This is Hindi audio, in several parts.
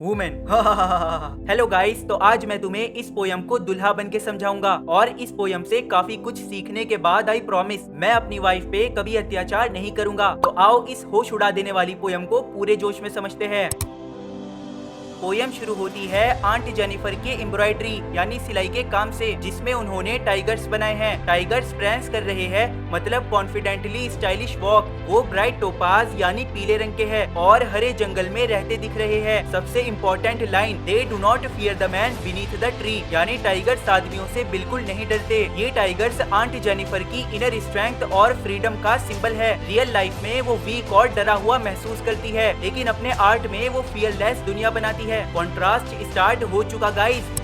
वुमेन। हेलो गाइस, तो आज मैं तुम्हें इस पोयम को दुल्हा बन के समझाऊंगा और इस पोयम से काफी कुछ सीखने के बाद आई प्रॉमिस मैं अपनी वाइफ पे कभी अत्याचार नहीं करूंगा। तो आओ इस होश उड़ा देने वाली पोयम को पूरे जोश में समझते हैं। पोयम शुरू होती है आंट जेनिफर के एम्ब्रॉयडरी यानी सिलाई के काम से, जिसमें उन्होंने टाइगर्स बनाए हैं। टाइगर्स प्रेंस कर रहे हैं, मतलब कॉन्फिडेंटली स्टाइलिश वॉक। वो ब्राइट टोपाज यानी पीले रंग के हैं और हरे जंगल में रहते दिख रहे हैं। सबसे important line, they do not fear the man beneath the tree, यानी टाइगर्स आदमियों से बिल्कुल नहीं डरते। ये टाइगर्स आंट जेनिफर की इनर स्ट्रेंथ और फ्रीडम का सिंबल है। रियल लाइफ में वो वीक और डरा हुआ महसूस करती है, लेकिन अपने आर्ट में वो फियरलेस दुनिया बनाती है। कॉन्ट्रास्ट स्टार्ट हो चुका गाइस।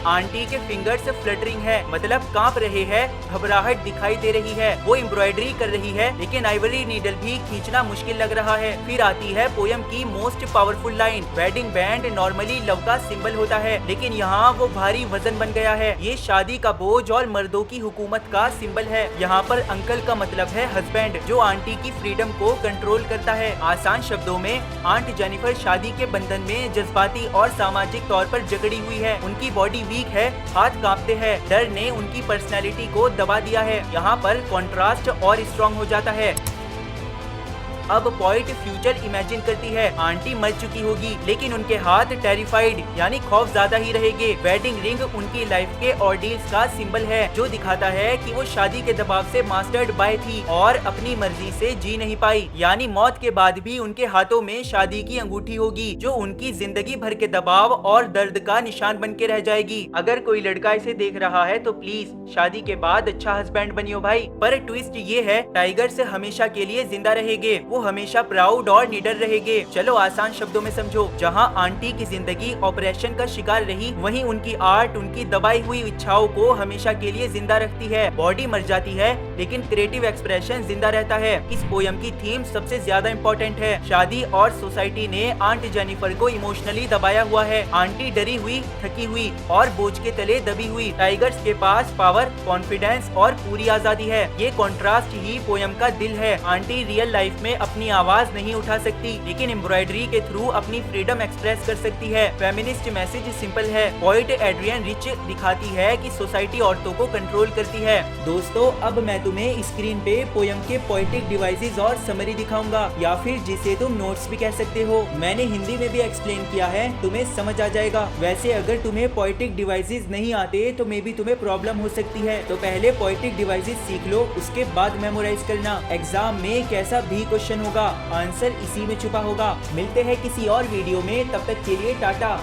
आंटी के फिंगर्स फ्लटरिंग है, मतलब कांप रहे हैं, घबराहट दिखाई दे रही है। वो एम्ब्रॉयडरी कर रही है, लेकिन आइवरी नीडल भी खींचना मुश्किल लग रहा है। फिर आती है पोयम की most powerful line, wedding band normally love का सिंबल होता है, लेकिन यहाँ वो भारी वजन बन गया है। ये शादी का बोझ और मर्दों की हुकूमत का सिंबल है। यहाँ पर अंकल का मतलब है हस्बैंड, जो आंटी की फ्रीडम को कंट्रोल करता है। आसान शब्दों में आंट जेनिफर शादी के बंधन में जज्बाती और सामाजिक तौर पर जकड़ी हुई है। उनकी बॉडी वीक है, हाथ कांपते हैं, डर ने उनकी पर्सनैलिटी को दबा दिया है। यहाँ पर कॉन्ट्रास्ट और स्ट्रॉन्ग हो जाता है। अब पॉइंट फ्यूचर इमेजिन करती है। आंटी मर चुकी होगी, लेकिन उनके हाथ टेरिफाइड यानी खौफ ज्यादा ही रहेंगे। वेडिंग रिंग उनकी लाइफ के ऑर्डियल्स का सिंबल है, जो दिखाता है कि वो शादी के दबाव से मास्टर्ड बाय थी और अपनी मर्जी से जी नहीं पाई। यानी मौत के बाद भी उनके हाथों में शादी की अंगूठी होगी, जो उनकी जिंदगी भर के दबाव और दर्द का निशान बन के रह जाएगी। अगर कोई लड़का इसे देख रहा है तो प्लीज शादी के बाद अच्छा हस्बैंड बनियो भाई। पर ट्विस्ट ये है, टाइगर से हमेशा के लिए जिंदा रहेंगे, वो हमेशा प्राउड और निडर रहेंगे। चलो आसान शब्दों में समझो, जहाँ आंटी की जिंदगी ऑपरेशन का शिकार रही, वहीं उनकी आर्ट उनकी दबाई हुई इच्छाओं को हमेशा के लिए जिंदा रखती है। बॉडी मर जाती है, लेकिन क्रिएटिव एक्सप्रेशन जिंदा रहता है। इस पोयम की थीम सबसे ज्यादा इम्पोर्टेंट है। शादी और सोसाइटी ने आंट जेनिफर को इमोशनली दबाया हुआ है। आंटी डरी हुई, थकी हुई और बोझ के तले दबी हुई। टाइगर्स के पास पावर, कॉन्फिडेंस और पूरी आजादी है। ये कॉन्ट्रास्ट ही पोयम का दिल है। आंटी रियल लाइफ में अपनी आवाज नहीं उठा सकती, लेकिन एम्ब्रॉयडरी के थ्रू अपनी फ्रीडम एक्सप्रेस कर सकती है। फेमिनिस्ट मैसेज सिंपल है। पोएट एड्रियन रिच दिखाती है कि सोसाइटी औरतों को कंट्रोल करती है। दोस्तों, अब मैं तुम्हें स्क्रीन पे पोयम के पोएटिक डिवाइसेस और समरी दिखाऊंगा, या फिर जिसे तुम नोट्स भी कह सकते हो। मैंने हिंदी में भी एक्सप्लेन किया है, तुम्हें समझ आ जाएगा। वैसे अगर तुम्हें पोएटिक डिवाइसेस नहीं आते तो मे बी तुम्हें प्रॉब्लम हो सकती है, तो पहले पोएटिक डिवाइसेस सीख लो, उसके बाद मेमोराइज करना। एग्जाम में कैसा भी क्वेश्चन होगा, आंसर इसी में छुपा होगा। मिलते हैं किसी और वीडियो में, तब तक के लिए टाटा।